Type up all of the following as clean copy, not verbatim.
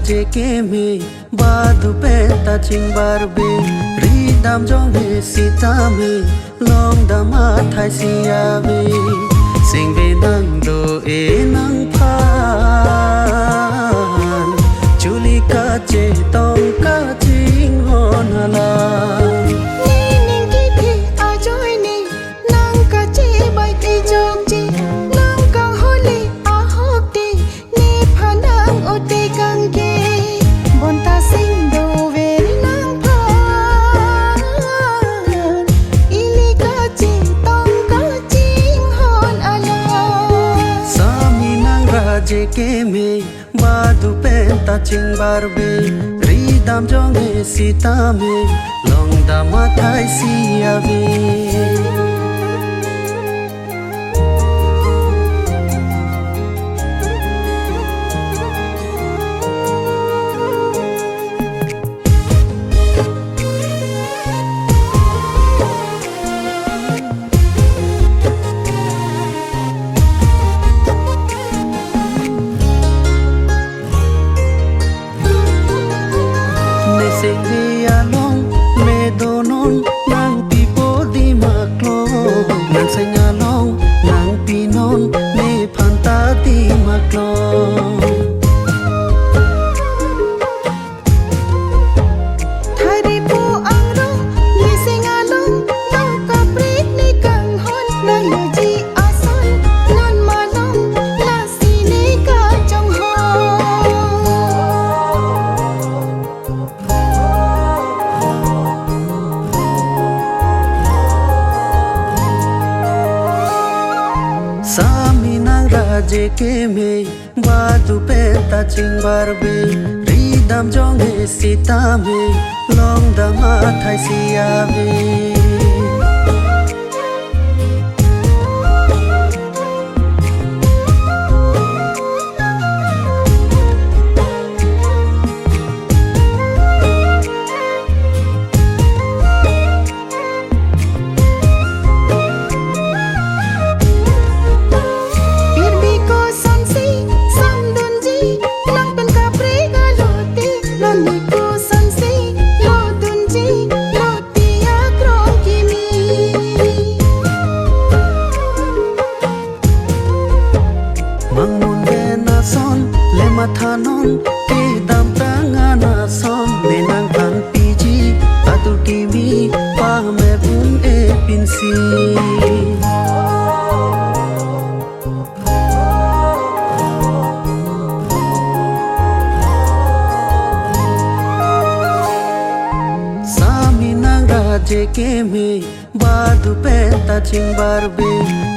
je ke me badu pe ta ching bar be ri dam jong he sita me long dam a thai si ya be sing ve nang do e nang phan chuli ka che tong ka ching hon la je ke me badu pen ta ching bar be ri dam jong he sita me long dam a thai si ya be je ke me badu pe ta ching bar be ri dam jong he sita me long dam a thai si ya be thanon ke dam tanga na son le nang pan piji atu tv pa me bun e pinsi sami nang ra je ke me badu pe ta ching bar be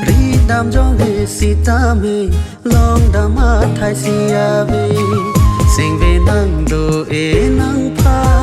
ri dam jong he sita me long dam a thai si ya be sing ve nang do e nang pha